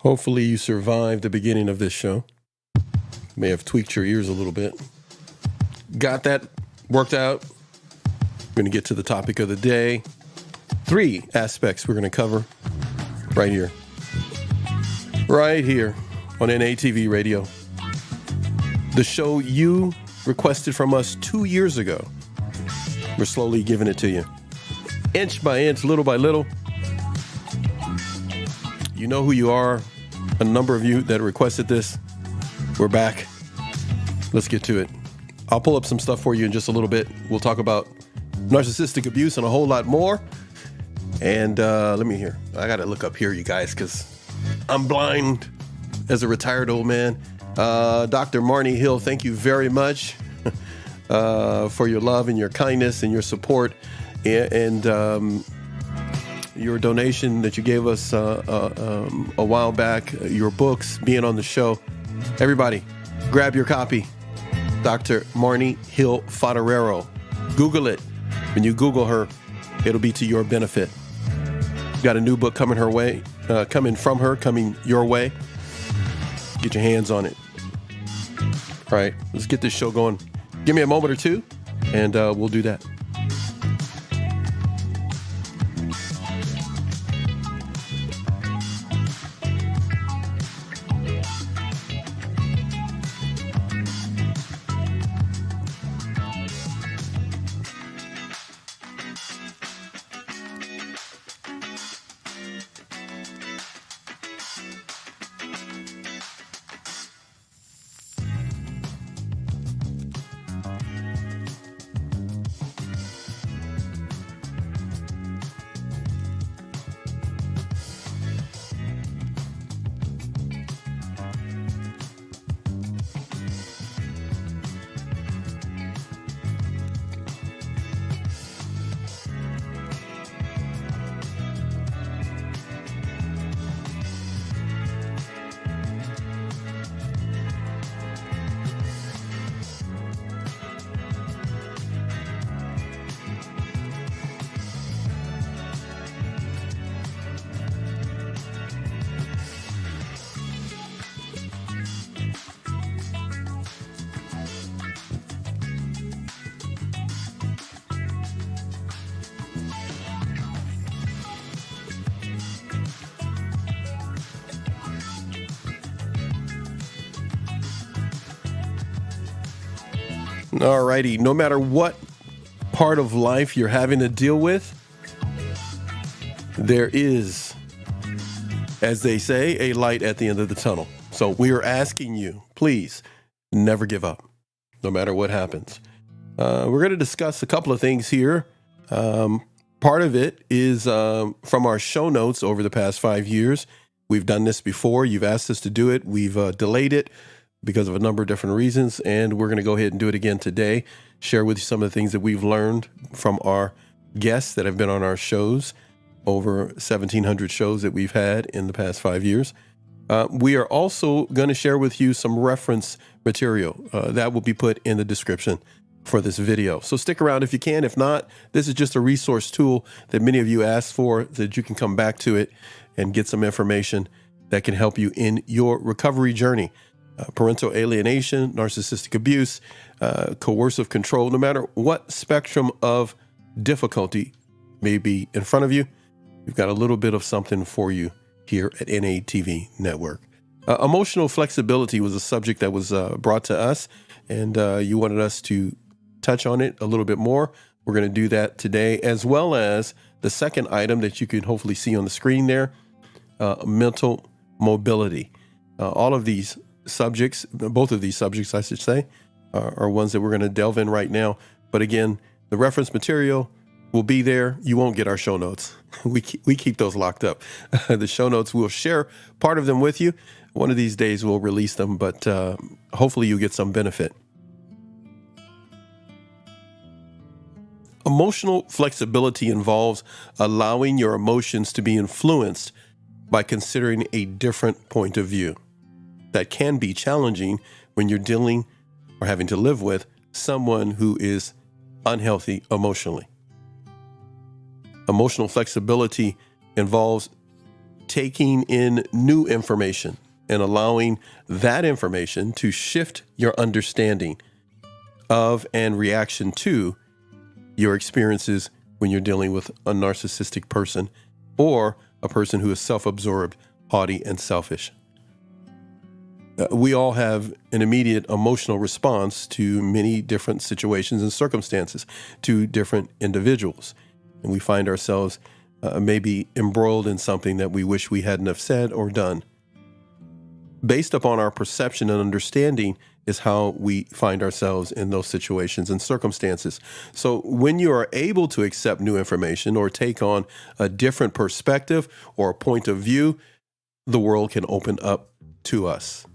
Hopefully you survived the beginning of this show. May have tweaked your ears a little bit. Got that worked out. We're going to get to the topic of the day. 3 aspects we're going to cover right here. Right here on NATV Radio. The show you requested from us 2 years ago. We're slowly giving it to you. Inch by inch, little by little. You know who you are. A number of you that requested this. We're back. Let's get to it. I'll pull up some stuff for you in just a little bit. We'll talk about narcissistic abuse and a whole lot more. And let me hear. I got to look up here, you guys, because I'm blind as a retired old man. Dr. Marne Hill, thank you very much for your love and your kindness and your support and your donation that you gave us a while back, your books, being on the show. Everybody, grab your copy. Dr. Marne Hill Fodorero. Google it. When you Google her, it'll be to your benefit. Got a new book coming her way, coming your way. Get your hands on it. All right, let's get this show going. Give me a moment or two, and we'll do that. All righty. No matter what part of life you're having to deal with, there is, as they say, a light at the end of the tunnel. So we are asking you, please, never give up, no matter what happens. We're going to discuss a couple of things here. Part of it is from our show notes over the past 5 years. We've done this before. You've asked us to do it. We've delayed it because of a number of different reasons, and we're going to go ahead and do it again today. Share with you some of the things that we've learned from our guests that have been on our shows, over 1,700 shows that we've had in the past 5 years. We are also going to share with you some reference material that will be put in the description for this video. So stick around if you can. If not, this is just a resource tool that many of you asked for, that you can come back to it and get some information that can help you in your recovery journey. Parental alienation, narcissistic abuse, coercive control, no matter what spectrum of difficulty may be in front of you, we've got a little bit of something for you here at NATV Network. Emotional flexibility was a subject that was brought to us, and you wanted us to touch on it a little bit more. We're going to do that today, as well as the second item that you can hopefully see on the screen there, mental mobility. All of these subjects, both of these subjects, I should say, are ones that we're going to delve in right now. But again, the reference material will be there. You won't get our show notes. We keep those locked up. The show notes, we'll share part of them with you. One of these days we'll release them, but hopefully you get some benefit. Emotional flexibility involves allowing your emotions to be influenced by considering a different point of view. That can be challenging when you're dealing or having to live with someone who is unhealthy emotionally. Emotional flexibility involves taking in new information and allowing that information to shift your understanding of and reaction to your experiences when you're dealing with a narcissistic person or a person who is self-absorbed, haughty, and selfish. We all have an immediate emotional response to many different situations and circumstances, to different individuals. And we find ourselves maybe embroiled in something that we wish we hadn't have said or done. Based upon our perception and understanding is how we find ourselves in those situations and circumstances. So when you are able to accept new information or take on a different perspective or a point of view, the world can open up to us.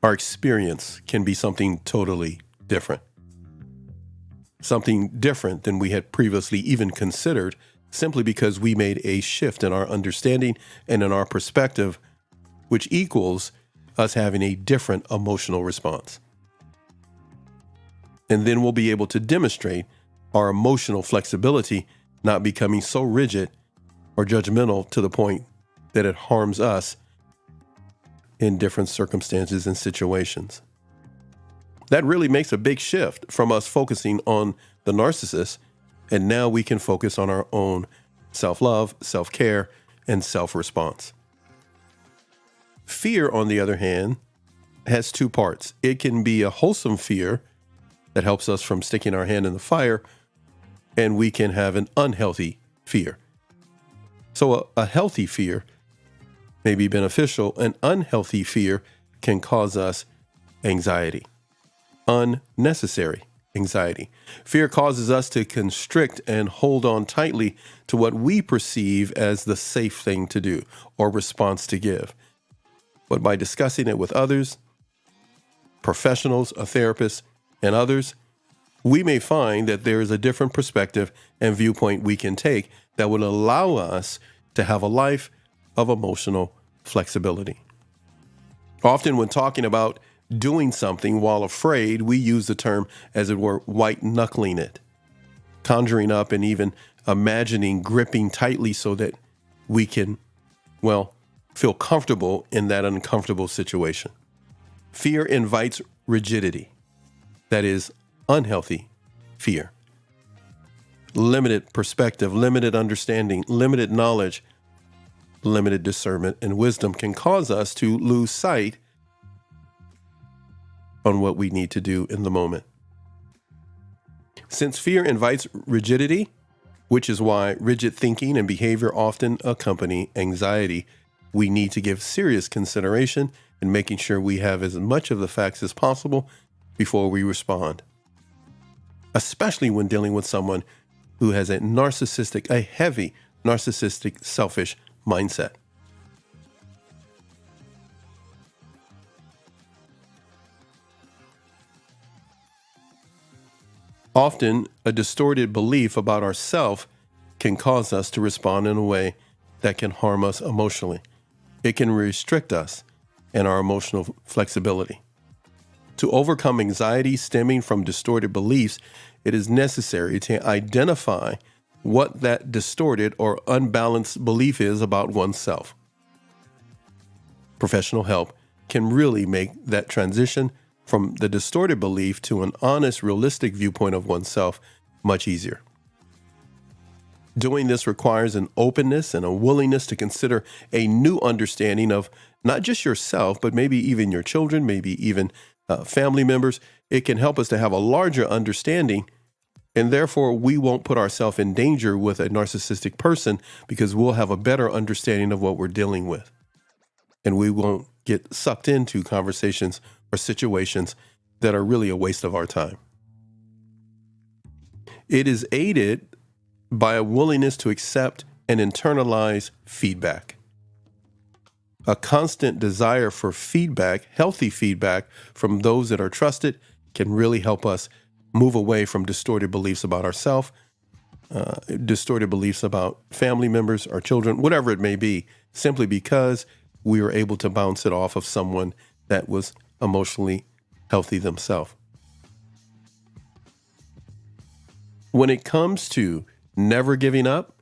Our experience can be something totally different. Something different than we had previously even considered, simply because we made a shift in our understanding and in our perspective, which equals us having a different emotional response. And then we'll be able to demonstrate our emotional flexibility, not becoming so rigid or judgmental to the point that it harms us in different circumstances and situations. That really makes a big shift from us focusing on the narcissist, and now we can focus on our own self-love, self-care, and self-response. Fear, on the other hand, has two parts. It can be a wholesome fear that helps us from sticking our hand in the fire, and we can have an unhealthy fear. So a healthy fear may be beneficial. An unhealthy fear can cause us anxiety, unnecessary anxiety. Fear causes us to constrict and hold on tightly to what we perceive as the safe thing to do or response to give. But by discussing it with others, professionals, a therapist, and others, we may find that there is a different perspective and viewpoint we can take that will allow us to have a life of emotional flexibility. Often when talking about doing something while afraid, we use the term, as it were, white-knuckling it, conjuring up and even imagining gripping tightly so that we can, feel comfortable in that uncomfortable situation. Fear invites rigidity. That is unhealthy fear. Limited perspective, limited understanding, limited knowledge, limited discernment and wisdom can cause us to lose sight on what we need to do in the moment. Since fear invites rigidity, which is why rigid thinking and behavior often accompany anxiety, we need to give serious consideration in making sure we have as much of the facts as possible before we respond, especially when dealing with someone who has a heavy narcissistic, selfish mindset. Often, a distorted belief about ourselves can cause us to respond in a way that can harm us emotionally. It can restrict us and our emotional flexibility. To overcome anxiety stemming from distorted beliefs, it is necessary to identify what that distorted or unbalanced belief is about oneself. Professional help can really make that transition from the distorted belief to an honest, realistic viewpoint of oneself much easier. Doing this requires an openness and a willingness to consider a new understanding of not just yourself, but maybe even your children, maybe even family members. It can help us to have a larger understanding, and therefore we won't put ourselves in danger with a narcissistic person because we'll have a better understanding of what we're dealing with. And we won't get sucked into conversations or situations that are really a waste of our time. It is aided by a willingness to accept and internalize feedback. A constant desire for feedback, healthy feedback from those that are trusted, can really help us move away from distorted beliefs about ourselves, distorted beliefs about family members, our children, whatever it may be, simply because we were able to bounce it off of someone that was emotionally healthy themselves. When it comes to never giving up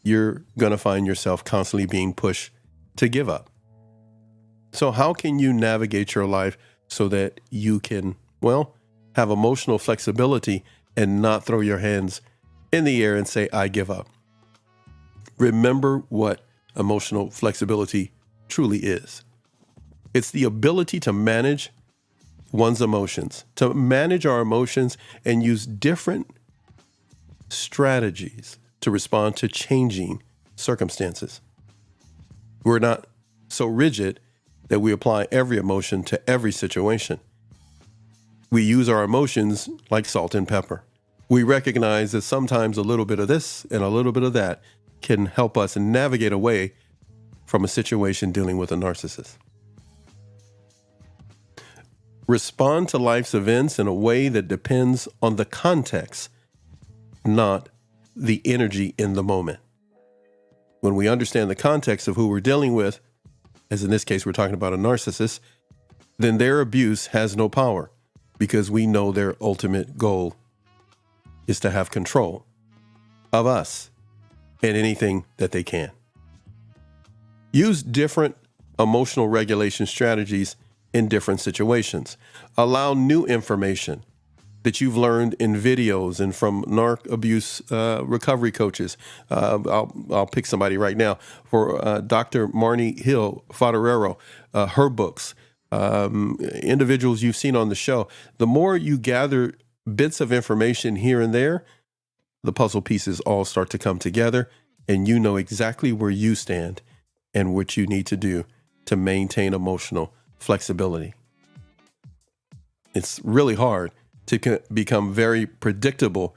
you're going to find yourself constantly being pushed to give up. So how can you navigate your life so that you can, have emotional flexibility and not throw your hands in the air and say, I give up? Remember what emotional flexibility truly is. It's the ability to manage one's emotions, to manage our emotions and use different strategies to respond to changing circumstances. We're not so rigid that we apply every emotion to every situation. We use our emotions like salt and pepper. We recognize that sometimes a little bit of this and a little bit of that can help us navigate away from a situation dealing with a narcissist. Respond to life's events in a way that depends on the context, not the energy in the moment. When we understand the context of who we're dealing with, as in this case we're talking about a narcissist, then their abuse has no power because we know their ultimate goal is to have control of us and anything that they can. Use different emotional regulation strategies in different situations. Allow new information that you've learned in videos and from narc abuse recovery coaches. I'll pick somebody right now for Dr. Marne Hill Fodorero, her books, individuals you've seen on the show. The more you gather bits of information here and there, the puzzle pieces all start to come together, and you know exactly where you stand and what you need to do to maintain emotional flexibility. It's really hard to become very predictable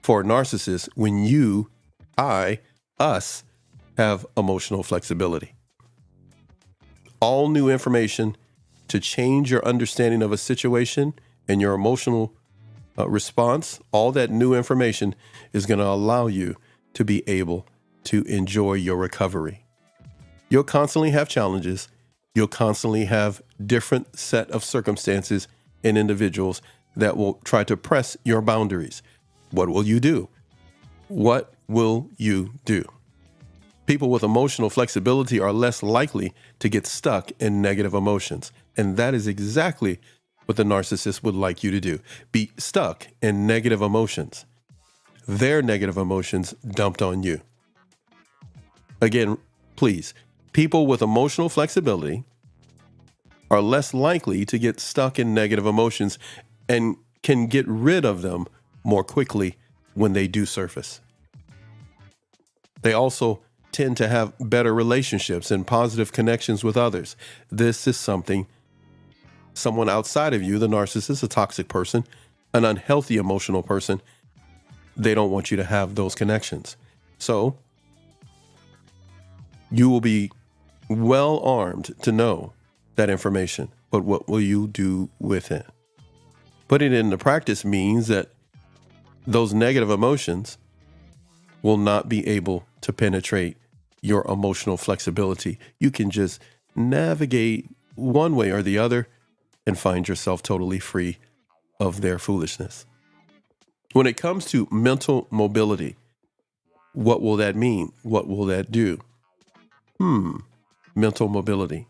for a narcissist when you, us, have emotional flexibility. All new information to change your understanding of a situation and your emotional response, all that new information is going to allow you to be able to enjoy your recovery. You'll constantly have challenges. You'll constantly have different set of circumstances and individuals that will try to press your boundaries. What will you do? What will you do? People with emotional flexibility are less likely to get stuck in negative emotions. And that is exactly what the narcissist would like you to do. Be stuck in negative emotions. Their negative emotions dumped on you. Again, please, people with emotional flexibility are less likely to get stuck in negative emotions and can get rid of them more quickly when they do surface. They also tend to have better relationships and positive connections with others. This is someone outside of you, the narcissist, a toxic person, an unhealthy emotional person, they don't want you to have those connections. So you will be well armed to know that information, but what will you do with it? Putting it into practice means that those negative emotions will not be able to penetrate your emotional flexibility. You can just navigate one way or the other and find yourself totally free of their foolishness. When it comes to mental mobility, what will that mean? What will that do? Mental mobility.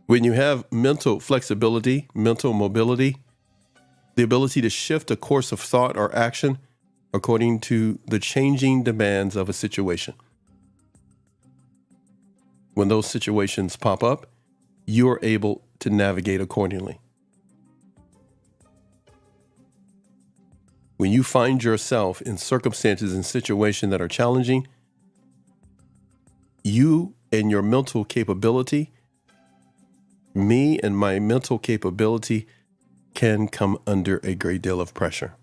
When you have mental flexibility, mental mobility, the ability to shift a course of thought or action according to the changing demands of a situation. When those situations pop up, you're able to navigate accordingly. When you find yourself in circumstances and situations that are challenging, you and your mental capability, me and my mental capability can come under a great deal of pressure.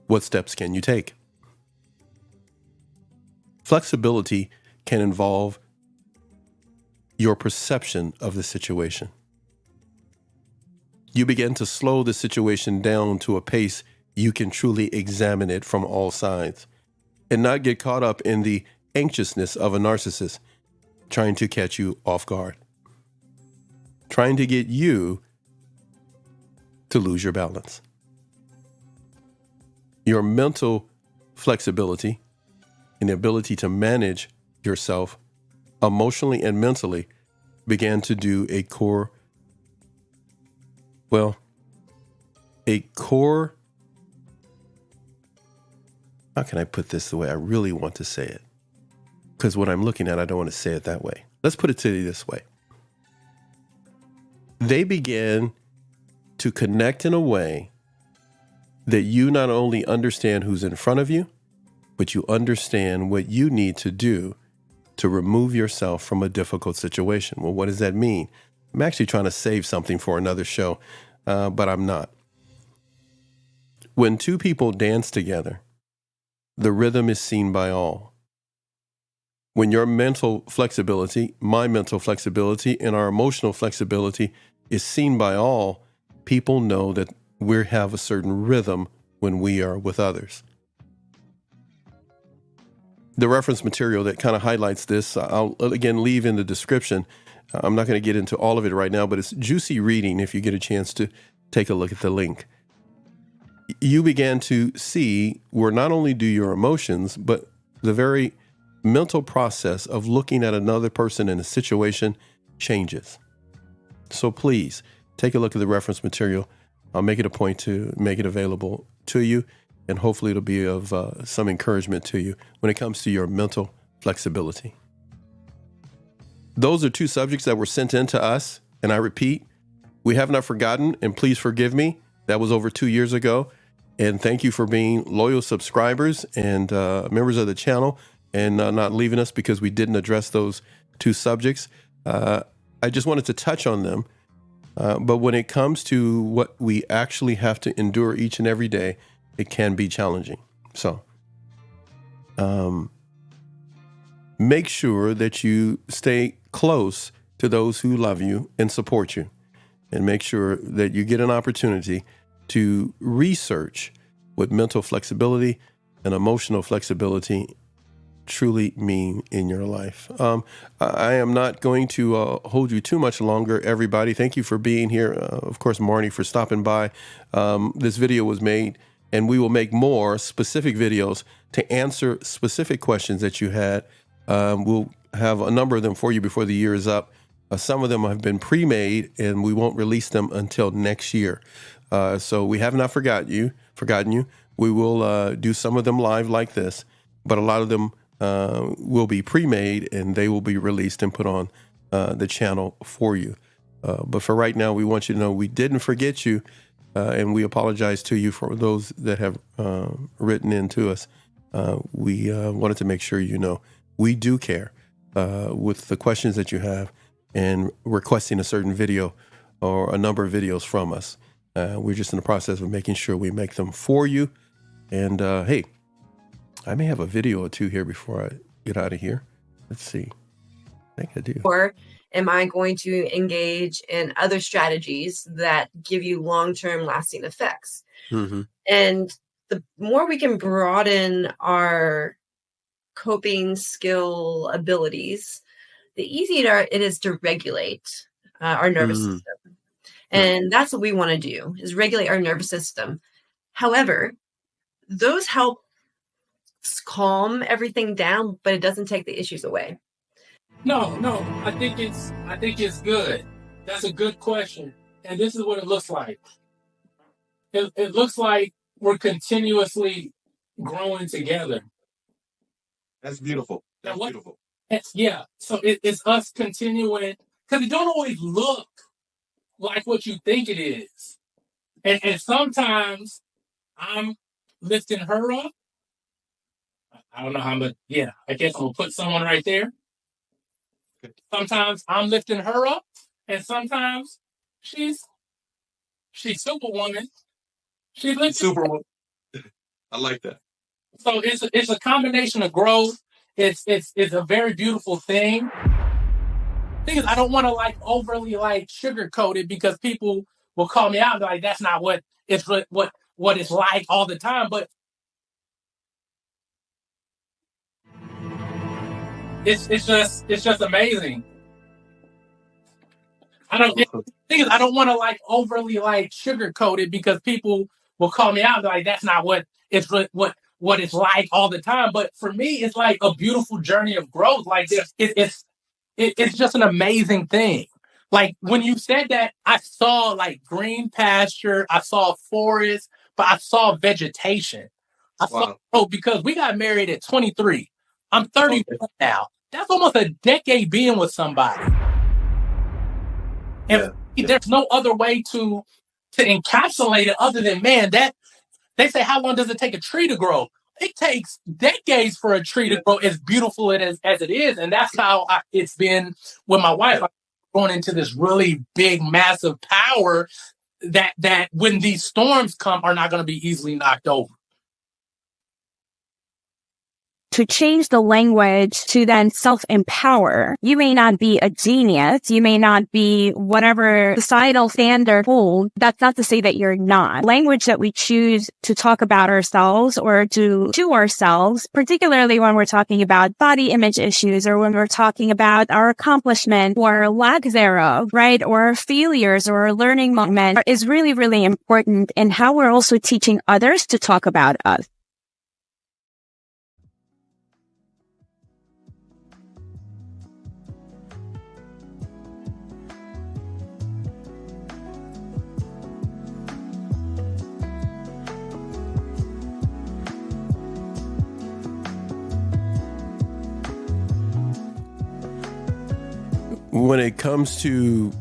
What steps can you take? Flexibility can involve your perception of the situation. You begin to slow the situation down to a pace you can truly examine it from all sides and not get caught up in the anxiousness of a narcissist trying to catch you off guard, trying to get you to lose your balance. Your mental flexibility and the ability to manage yourself emotionally and mentally began to do a core, how can I put this the way I really want to say it? Because what I'm looking at, I don't want to say it that way. Let's put it to you this way. They began to connect in a way that you not only understand who's in front of you, but you understand what you need to do to remove yourself from a difficult situation. Well, what does that mean? I'm actually trying to save something for another show, but I'm not. When two people dance together, the rhythm is seen by all. When your mental flexibility, my mental flexibility, and our emotional flexibility is seen by all, people know that we have a certain rhythm when we are with others. The reference material that kind of highlights this, I'll again leave in the description. I'm not going to get into all of it right now, but it's juicy reading if you get a chance to take a look at the link. You began to see where not only do your emotions, but the very mental process of looking at another person in a situation changes. So please take a look at the reference material. I'll make it a point to make it available to you, and hopefully it'll be of some encouragement to you when it comes to your mental flexibility. Those are two subjects that were sent in to us, and I repeat, we have not forgotten, and please forgive me. That was over 2 years ago, and thank you for being loyal subscribers and members of the channel and not leaving us because we didn't address those two subjects. I just wanted to touch on them. But when it comes to what we actually have to endure each and every day, it can be challenging. So make sure that you stay close to those who love you and support you, and make sure that you get an opportunity to research what mental flexibility and emotional flexibility truly mean in your life. I am not going to hold you too much longer, everybody. Thank you for being here. Of course, Marne, for stopping by. This video was made, and we will make more specific videos to answer specific questions that you had. We'll have a number of them for you before the year is up. Some of them have been pre-made, and we won't release them until next year. So we have not forgotten you. We will do some of them live like this, but a lot of them will be pre-made, and they will be released and put on the channel for you. But for right now, we want you to know we didn't forget you, and we apologize to you for those that have written in to us. We wanted to make sure you know we do care with the questions that you have and requesting a certain video or a number of videos from us. We're just in the process of making sure we make them for you. And hey, I may have a video or two here before I get out of here. Let's see. I think I do. Or am I going to engage in other strategies that give you long-term lasting effects? Mm-hmm. And the more we can broaden our coping skill abilities, the easier it is to regulate our nervous system. And that's what we want to do, is regulate our nervous system. However, those help calm everything down, but it doesn't take the issues away. No, I think it's good. That's a good question. And this is what it looks like. It looks like we're continuously growing together. That's beautiful. That's beautiful. Yeah. So it's us continuing, because it don't always look like what you think it is. And sometimes I'm lifting her up. I don't know how much. Yeah, I guess I'm gonna put someone right there. Sometimes I'm lifting her up, and sometimes she's Superwoman. She's Superwoman. I like that. So it's a combination of growth. It's a very beautiful thing. thing is, I don't want to like overly like sugarcoat it because people will call me out and be like, that's not what it's what it's like all the time. But it's just amazing. The thing is, I don't want to like overly like sugarcoat it because people will call me out and be like, that's not what it's what it's like all the time. But for me, it's like a beautiful journey of growth. Like it's just an amazing thing. Like when you said that, I saw like green pasture, I saw forest, but I saw vegetation. Because we got married at 23. I'm 31 now. That's almost a decade being with somebody. And there's no other way to encapsulate it other than, man, that they say, how long does it take a tree to grow? It takes decades for a tree to grow as beautiful as it is. And that's how it's been with my wife. I'm going into this really big, massive power that when these storms come are not going to be easily knocked over. To change the language to then self-empower. You may not be a genius. You may not be whatever societal standard hold. That's not to say that you're not. Language that we choose to talk about ourselves or to ourselves, particularly when we're talking about body image issues or when we're talking about our accomplishment or lack thereof, right? Or our failures or our learning moment is really, really important in how we're also teaching others to talk about us. When it comes to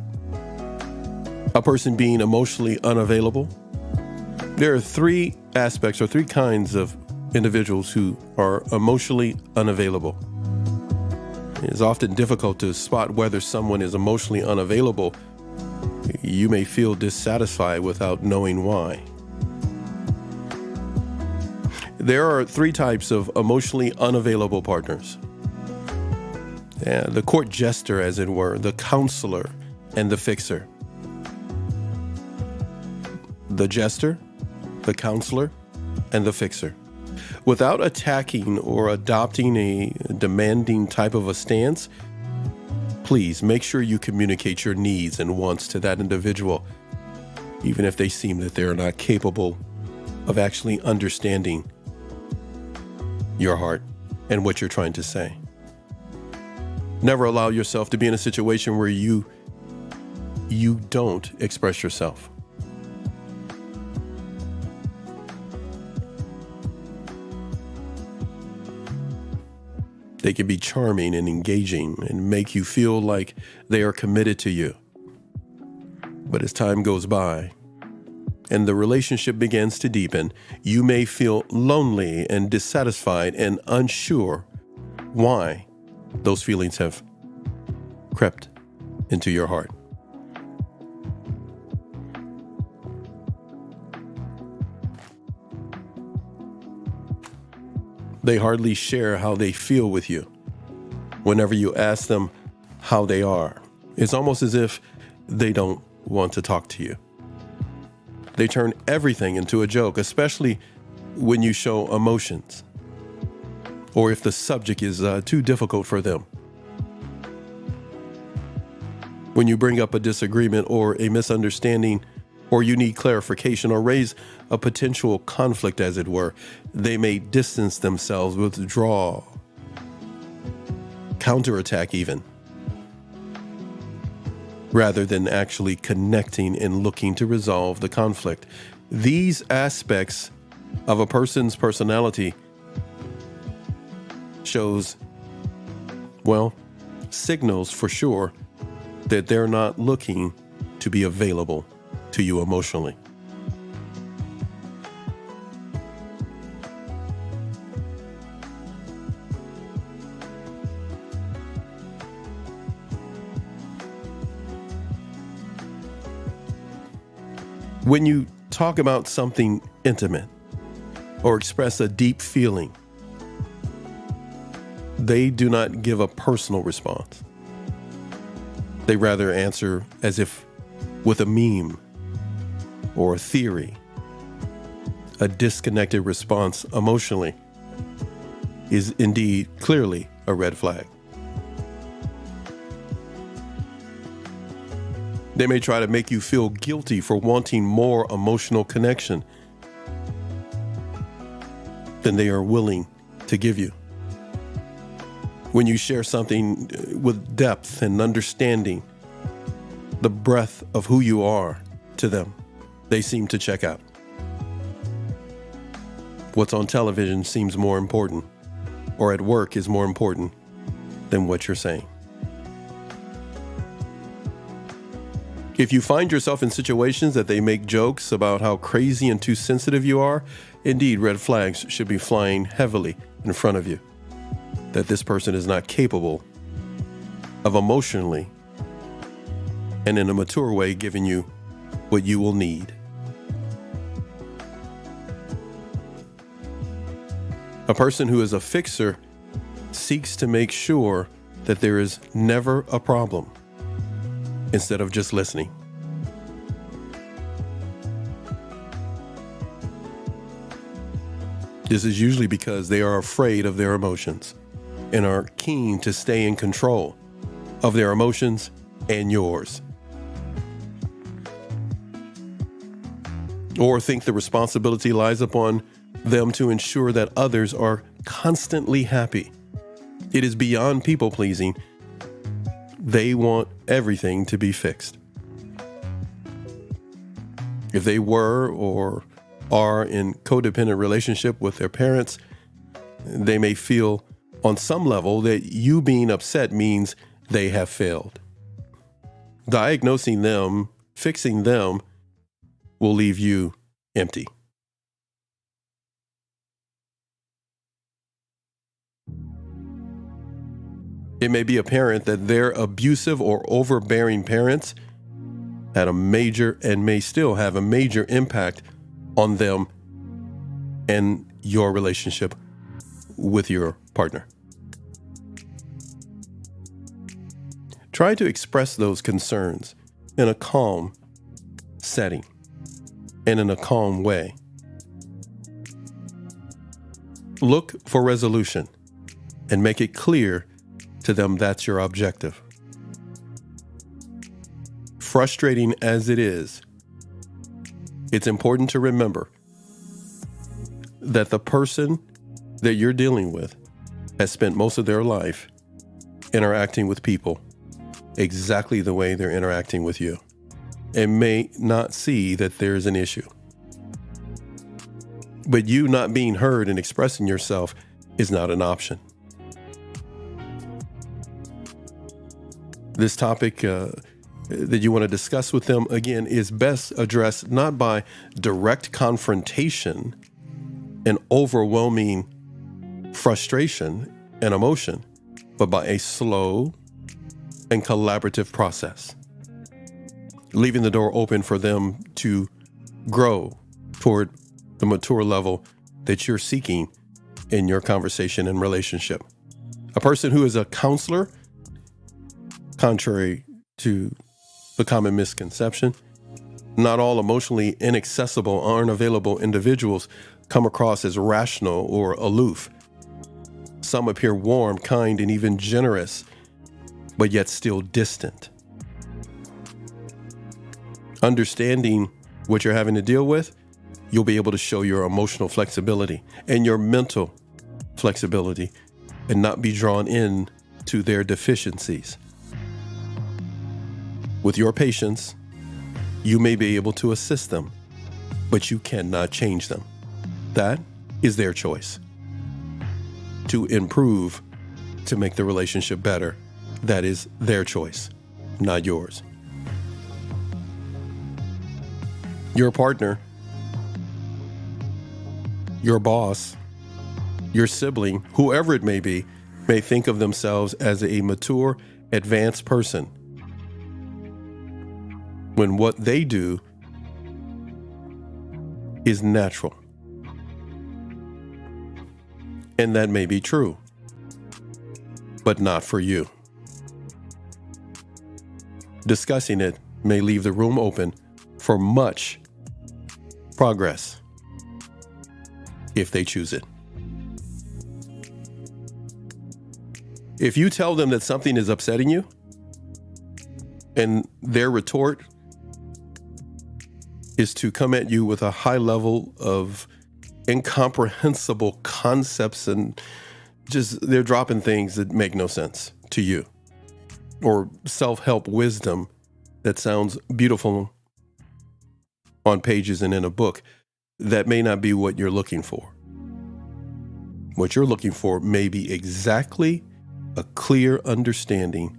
a person being emotionally unavailable, there are three aspects or three kinds of individuals who are emotionally unavailable. It's often difficult to spot whether someone is emotionally unavailable. You may feel dissatisfied without knowing why. There are three types of emotionally unavailable partners. The court jester, as it were, the counselor, and the fixer. The jester, the counselor, and the fixer. Without attacking or adopting a demanding type of a stance, please make sure you communicate your needs and wants to that individual, even if they seem that they're not capable of actually understanding your heart and what you're trying to say. Never allow yourself to be in a situation where you don't express yourself. They can be charming and engaging and make you feel like they are committed to you. But as time goes by and the relationship begins to deepen, you may feel lonely and dissatisfied and unsure why those feelings have crept into your heart. They hardly share how they feel with you. Whenever you ask them how they are, it's almost as if they don't want to talk to you. They turn everything into a joke, especially when you show emotions, or if the subject is too difficult for them. When you bring up a disagreement or a misunderstanding, or you need clarification or raise a potential conflict, as it were, they may distance themselves, withdraw, counterattack even, rather than actually connecting and looking to resolve the conflict. These aspects of a person's personality shows, well, signals for sure that they're not looking to be available to you emotionally. When you talk about something intimate or express a deep feeling, they do not give a personal response. They rather answer as if with a meme or a theory. A disconnected response emotionally is indeed clearly a red flag. They may try to make you feel guilty for wanting more emotional connection than they are willing to give you. When you share something with depth and understanding, the breadth of who you are to them, they seem to check out. What's on television seems more important, or at work is more important than what you're saying. If you find yourself in situations that they make jokes about how crazy and too sensitive you are, indeed, red flags should be flying heavily in front of you. That this person is not capable of emotionally and in a mature way giving you what you will need. A person who is a fixer seeks to make sure that there is never a problem instead of just listening. This is usually because they are afraid of their emotions and are keen to stay in control of their emotions and yours. Or think the responsibility lies upon them to ensure that others are constantly happy. It is beyond people pleasing. They want everything to be fixed. If they were or are in codependent relationship with their parents, they may feel on some level that you being upset means they have failed. Diagnosing them, fixing them, will leave you empty. It may be apparent that their abusive or overbearing parents had a major and may still have a major impact on them and your relationship with your partner. Try to express those concerns in a calm setting and in a calm way. Look for resolution and make it clear to them that's your objective. Frustrating as it is, it's important to remember that the person that you're dealing with has spent most of their life interacting with people exactly the way they're interacting with you and may not see that there's an issue. But you not being heard and expressing yourself is not an option. This topic that you want to discuss with them, again, is best addressed not by direct confrontation and overwhelming frustration and emotion, but by a slow and collaborative process, leaving the door open for them to grow toward the mature level that you're seeking in your conversation and relationship. A person who is a counselor, contrary to the common misconception, not all emotionally inaccessible or unavailable individuals come across as rational or aloof. Some appear warm, kind, and even generous, but yet still distant. Understanding what you're having to deal with, you'll be able to show your emotional flexibility and your mental flexibility and not be drawn in to their deficiencies. With your patience, you may be able to assist them, but you cannot change them. That is their choice. To improve, to make the relationship better, that is their choice, not yours. Your partner, your boss, your sibling, whoever it may be, may think of themselves as a mature, advanced person, when what they do is natural. And that may be true, but not for you. discussing it may leave the room open for much progress if they choose it. If you tell them that something is upsetting you and their retort is to come at you with a high level of incomprehensible concepts and just they're dropping things that make no sense to you, or self-help wisdom that sounds beautiful on pages and in a book, that may not be what you're looking for. What you're looking for may be exactly a clear understanding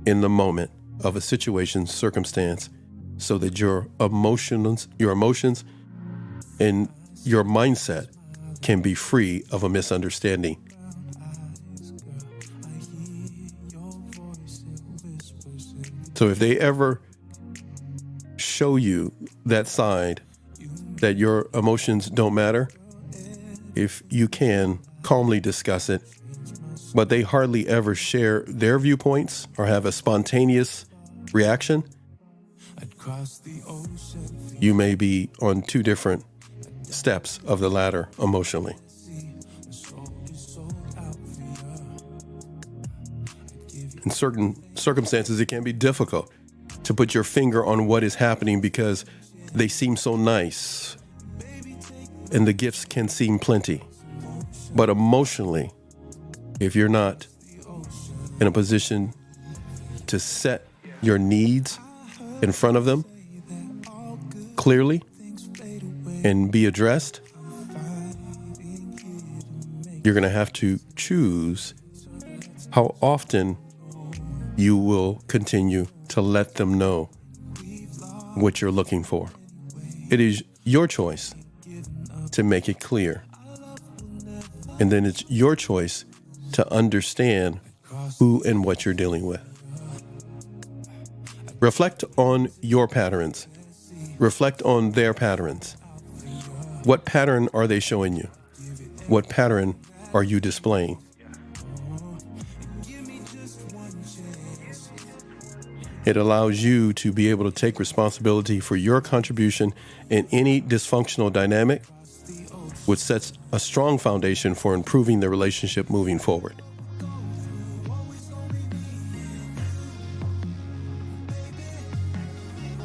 in the moment of a situation, circumstance, so that your emotions and your mindset can be free of a misunderstanding. So if they ever show you that side that your emotions don't matter, if you can calmly discuss it, but they hardly ever share their viewpoints or have a spontaneous reaction, you may be on two different steps of the ladder emotionally. In certain circumstances, it can be difficult to put your finger on what is happening because they seem so nice and the gifts can seem plenty. But emotionally, if you're not in a position to set your needs in front of them clearly and be addressed, you're going to have to choose how often you will continue to let them know what you're looking for. It is your choice to make it clear. And then it's your choice to understand who and what you're dealing with. Reflect on your patterns. Reflect on their patterns. What pattern are they showing you? What pattern are you displaying? It allows you to be able to take responsibility for your contribution in any dysfunctional dynamic, which sets a strong foundation for improving the relationship moving forward.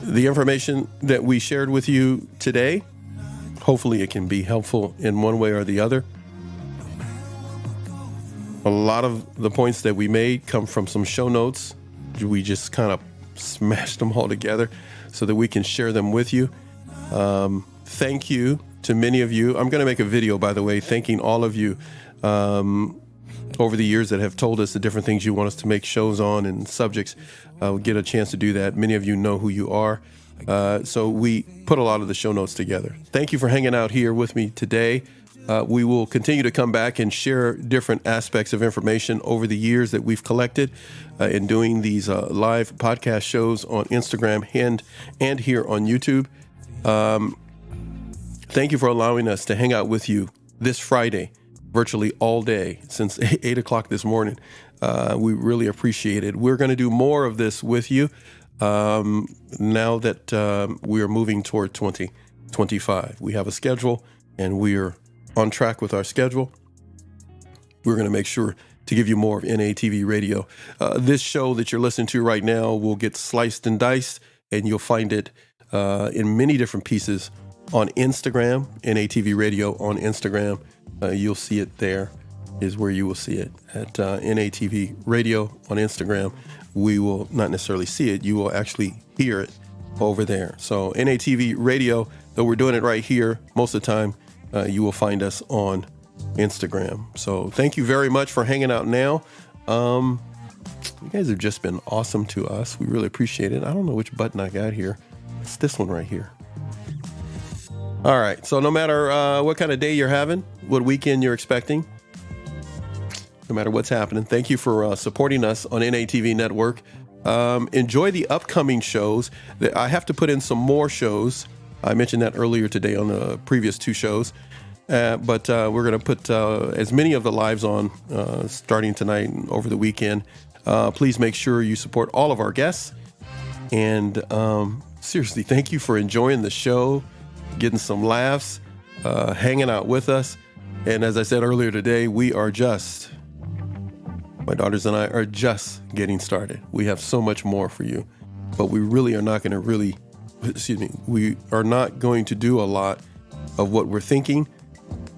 The information that we shared with you today, hopefully it can be helpful in one way or the other. A lot of the points that we made come from some show notes. We just kind of smashed them all together so that we can share them with you. Thank you to many of you. I'm going to make a video, by the way, thanking all of you over the years that have told us the different things you want us to make shows on and subjects. We'll get a chance to do that. Many of you know who you are. So we put a lot of the show notes together. Thank you for hanging out here with me today. We will continue to come back and share different aspects of information over the years that we've collected in doing these live podcast shows on Instagram and here on YouTube. Thank you for allowing us to hang out with you this Friday, virtually all day since 8 o'clock this morning. We really appreciate it. We're going to do more of this with you now that we are moving toward 2025. We have a schedule and we're on track with our schedule. We're going to make sure to give you more of NATV Radio. This show that you're listening to right now will get sliced and diced, and you'll find it in many different pieces on Instagram, NATV Radio on Instagram. You'll see it there is where you will see it at NATV Radio on Instagram. We will not necessarily see it. You will actually hear it over there. So NATV Radio, though we're doing it right here most of the time, you will find us on Instagram. So thank you very much for hanging out now. You guys have just been awesome to us. We really appreciate it. I don't know which button I got here. It's this one right here. All right. So no matter what kind of day you're having, what weekend you're expecting, no matter what's happening, thank you for supporting us on NATV Network. Enjoy the upcoming shows. I have to put in some more shows. I mentioned that earlier today on the previous two shows. But we're going to put as many of the lives on starting tonight and over the weekend. Please make sure you support all of our guests. And seriously, thank you for enjoying the show, getting some laughs, hanging out with us. And as I said earlier today, my daughters and I are just getting started. We have so much more for you, but we really are not going to we are not going to do a lot of what we're thinking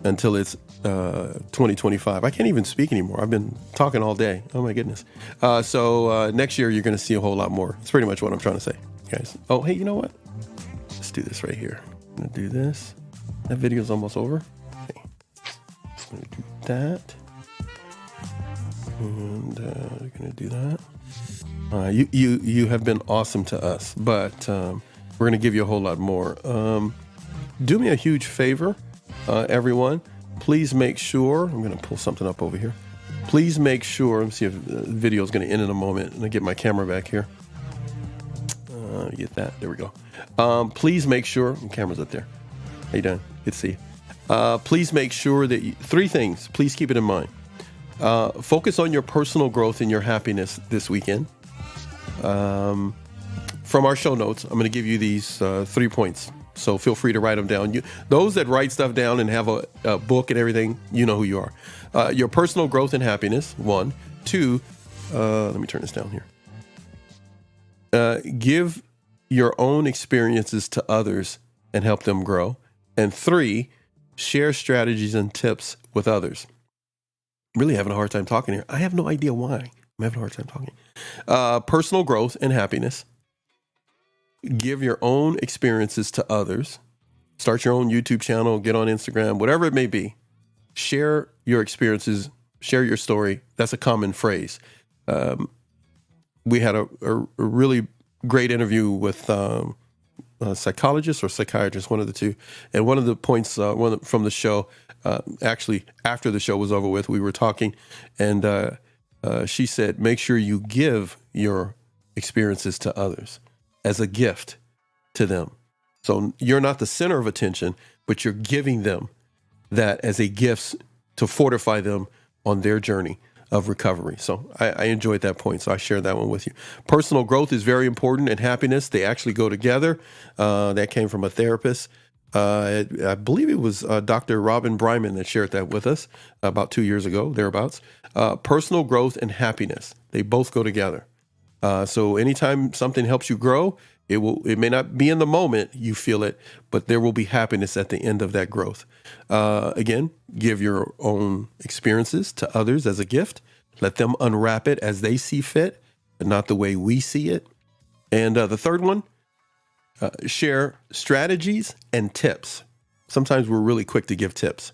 until it's 2025. I can't even speak anymore. I've been talking all day. Oh my goodness. So next year you're going to see a whole lot more. That's pretty much what I'm trying to say, guys. Oh, hey, you know what? Let's do this right here. I'm going to do this. That video's almost over. Okay. I'm going to do that. And we're going to do that. You have been awesome to us, but we're going to give you a whole lot more. Do me a huge favor, everyone. Please make sure, I'm going to pull something up over here. Please make sure, let me see if the video is going to end in a moment. And I get my camera back here. Get that. There we go. Please make sure, the camera's up there. How you doing? Good to see you. Please make sure that three things, please keep it in mind. Focus on your personal growth and your happiness this weekend. From our show notes, I'm going to give you these 3 points. So feel free to write them down. Those that write stuff down and have a book and everything, you know who you are. Your personal growth and happiness, 1. 2, let me turn this down here. Give your own experiences to others and help them grow. And 3, share strategies and tips with others. I'm really having a hard time talking here. I have no idea why. I'm having a hard time talking. Personal growth and happiness. Give your own experiences to others. Start your own YouTube channel, get on Instagram, whatever it may be. Share your experiences, share your story. That's a common phrase. We had a really great interview with a psychologist or psychiatrist, one of the two. And one of the points from the show, actually after the show was over with, we were talking, and she said, make sure you give your experiences to others as a gift to them. So you're not the center of attention, but you're giving them that as a gift to fortify them on their journey of recovery. So I enjoyed that point, so I shared that one with you. Personal growth is very important, and happiness, they actually go together. That came from a therapist. I believe it was Dr. Robin Bryman that shared that with us about 2 years ago, thereabouts. Personal growth and happiness, they both go together. So anytime something helps you grow, it may not be in the moment you feel it, but there will be happiness at the end of that growth. Again, give your own experiences to others as a gift. Let them unwrap it as they see fit, but not the way we see it. And the third one, share strategies and tips. Sometimes we're really quick to give tips,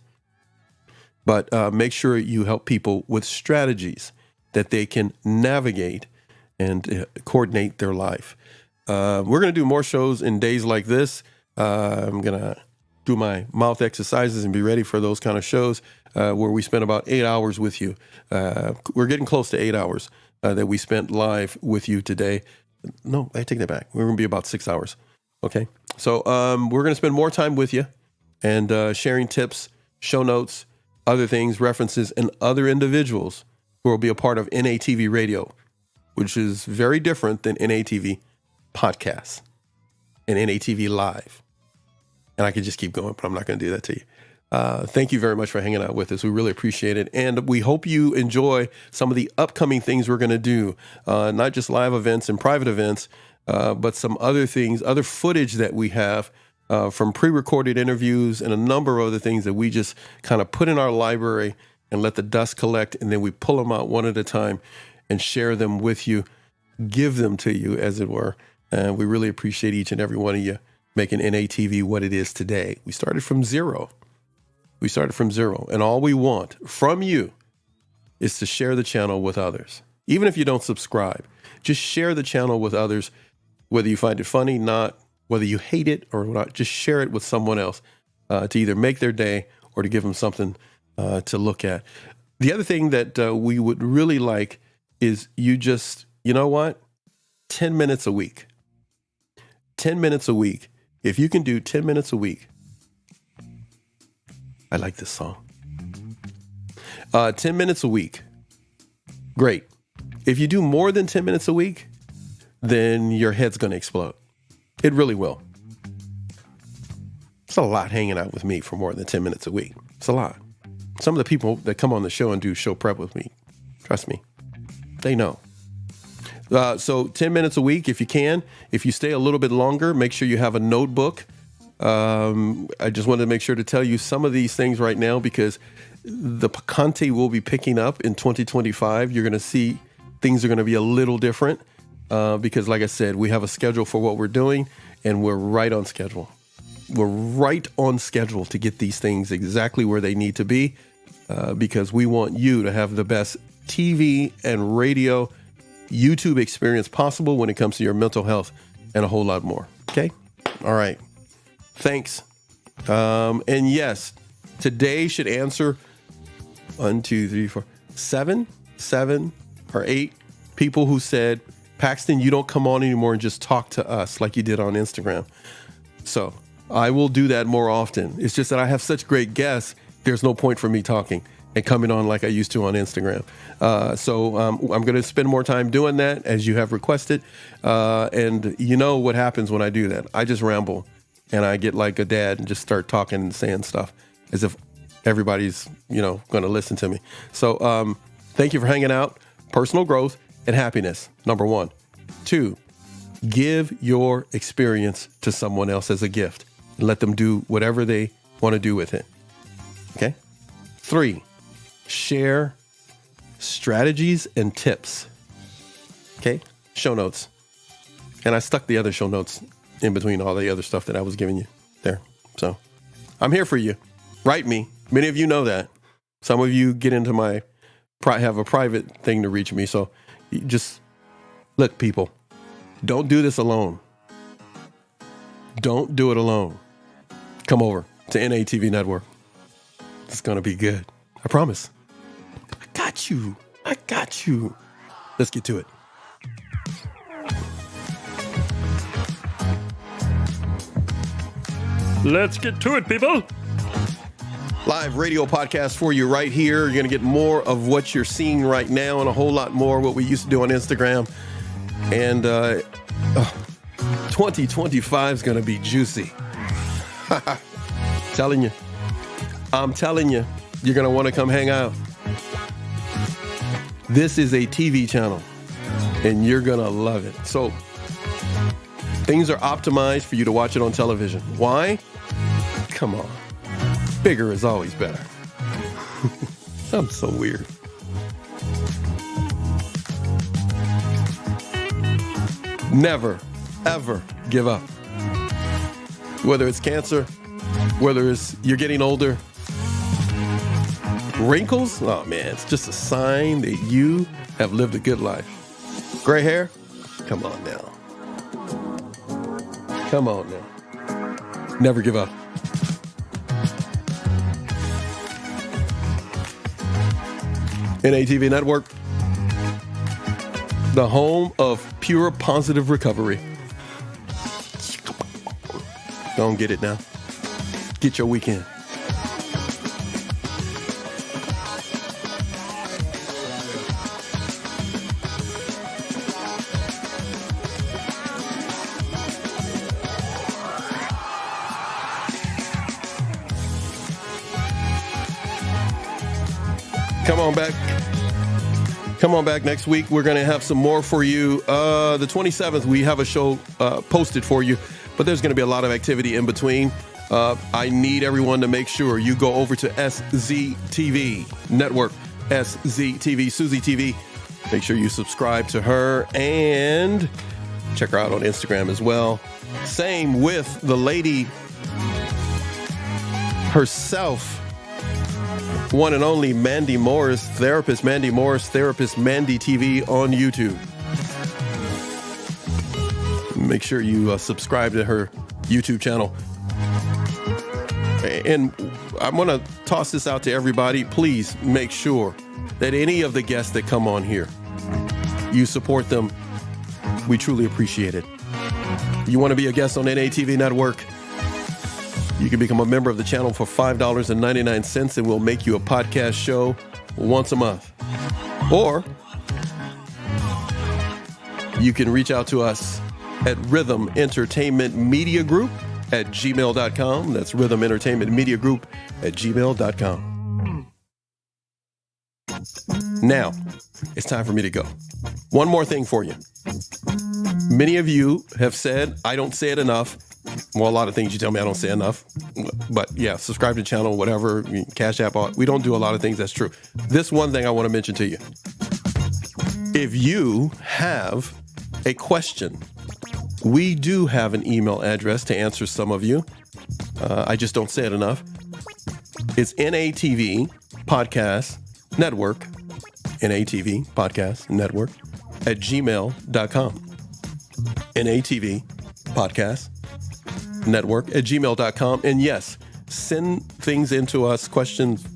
but make sure you help people with strategies that they can navigate and coordinate their life. We're going to do more shows in days like this. I'm going to do my mouth exercises and be ready for those kind of shows where we spend about 8 hours with you. We're getting close to 8 hours that we spent live with you today. No, I take that back. We're going to be about 6 hours. Okay. So we're going to spend more time with you and sharing tips, show notes, other things, references, and other individuals who will be a part of NATV Radio, which is very different than NATV Podcasts and NATV Live. And I could just keep going, but I'm not going to do that to you. Thank you very much for hanging out with us. We really appreciate it. And we hope you enjoy some of the upcoming things we're going to do, not just live events and private events, but some other things, other footage that we have from pre-recorded interviews and a number of other things that we just kind of put in our library and let the dust collect. And then we pull them out one at a time and share them with you, give them to you, as it were. And we really appreciate each and every one of you making NATV what it is today. We started from zero. And all we want from you is to share the channel with others. Even if you don't subscribe, just share the channel with others, whether you find it funny, not, whether you hate it or not, just share it with someone else to either make their day or to give them something to look at. The other thing that we would really like is you just, you know what? 10 minutes a week. 10 minutes a week. If you can do 10 minutes a week. I like this song. 10 minutes a week. Great. If you do more than 10 minutes a week, then your head's going to explode. It really will. It's a lot hanging out with me for more than 10 minutes a week. It's a lot. Some of the people that come on the show and do show prep with me, trust me, they know. So 10 minutes a week if you can. If you stay a little bit longer, make sure you have a notebook. I just wanted to make sure to tell you some of these things right now because the Picante will be picking up in 2025. You're going to see things are going to be a little different because, like I said, we have a schedule for what we're doing, and we're right on schedule. We're right on schedule to get these things exactly where they need to be because we want you to have the best TV and radio, YouTube experience possible when it comes to your mental health and a whole lot more. Okay? All right. Thanks. And yes, today should answer 7 or 8 people who said, Paxton, you don't come on anymore and just talk to us like you did on Instagram. So I will do that more often. It's just that I have such great guests. There's no point for me talking and coming on like I used to on Instagram. So I'm going to spend more time doing that as you have requested. And you know what happens when I do that. I just ramble and I get like a dad and just start talking and saying stuff as if everybody's, going to listen to me. So thank you for hanging out. Personal growth and happiness, number 1. 2, give your experience to someone else as a gift and let them do whatever they want to do with it. Okay? 3, share strategies and tips. Okay? Show notes. And I stuck the other show notes in between all the other stuff that I was giving you there. So I'm here for you. Write me. Many of you know that. Some of you get into my, have a private thing to reach me. So you just look, people, don't do this alone. Don't do it alone. Come over to NATV Network. It's going to be good. I promise. I got you. Let's get to it. Let's get to it, people. Live radio podcast for you right here. You're going to get more of what you're seeing right now and a whole lot more what we used to do on Instagram. And 2025 is going to be juicy. I'm telling you, you're going to want to come hang out. This is a TV channel, and you're going to love it. So things are optimized for you to watch it on television. Why? Come on. Bigger is always better. I'm so weird. Never, ever give up. Whether it's cancer, whether it's you're getting older, wrinkles, oh man, it's just a sign that you have lived a good life. Gray hair, come on now. Come on now. Never give up. NATV Network, the home of pure positive recovery. Don't get it now. Get your weekend. Come on back next week. We're going to have some more for you. The 27th, we have a show posted for you, but there's going to be a lot of activity in between. I need everyone to make sure you go over to SZTV Network, SZTV, Susie TV. Make sure you subscribe to her and check her out on Instagram as well. Same with the lady herself, one and only Mandy Morris, therapist Mandy Morris, therapist Mandy TV on YouTube. Make sure you subscribe to her YouTube channel. And I'm going to toss this out to everybody. Please make sure that any of the guests that come on here, you support them. We truly appreciate it. You want to be a guest on NATV Network? You can become a member of the channel for $5.99 and we'll make you a podcast show once a month. Or You can reach out to us at Rhythm Entertainment Media Group at gmail.com. That's Rhythm Entertainment Media Group at gmail.com. Now, it's time for me to go. One more thing for you. Many of you have said, I don't say it enough. Well, a lot of things you tell me I don't say enough. But yeah, subscribe to the channel, whatever, Cash App. We don't do a lot of things. That's true. This one thing I want to mention to you. If you have a question, we do have an email address to answer some of you. I just don't say it enough. It's NATV Podcast Network, NATV Podcast Network at gmail.com. NATV Podcast Network at gmail.com. And yes, send things into us, questions.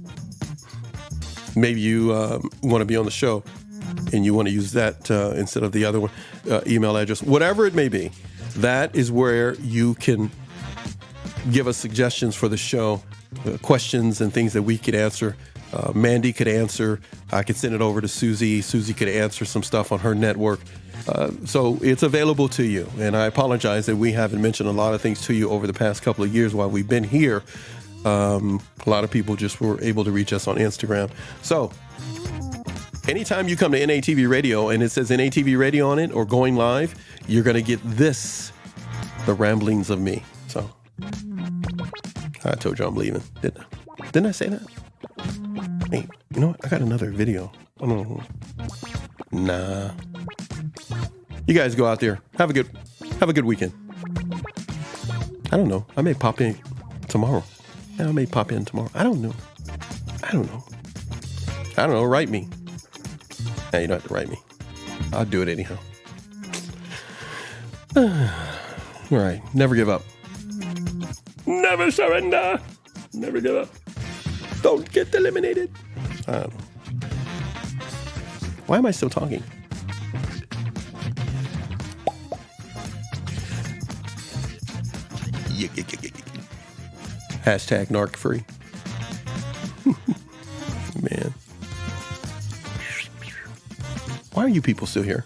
Maybe you want to be on the show and you want to use that instead of the other one, email address, whatever it may be. That is where you can give us suggestions for the show, questions and things that we could answer. Mandy could answer. I could send it over to Susie. Susie could answer some stuff on her network. So it's available to you. And I apologize that we haven't mentioned a lot of things to you over the past couple of years while we've been here. A lot of people just were able to reach us on Instagram. So anytime you come to NATV Radio and it says NATV Radio on it or going live, you're going to get this, the ramblings of me. So I told you I'm leaving. Didn't I say that? Hey, you know what? I got another video. Oh, nah. You guys go out there. Have a good weekend. I don't know. I may pop in tomorrow. Yeah, I may pop in tomorrow. I don't know. Write me. Nah, you don't have to write me. I'll do it anyhow. All right. Never give up. Never surrender. Never give up. Don't get eliminated. I don't know. Why am I still talking? Hashtag narc free. Man. Why are you people still here?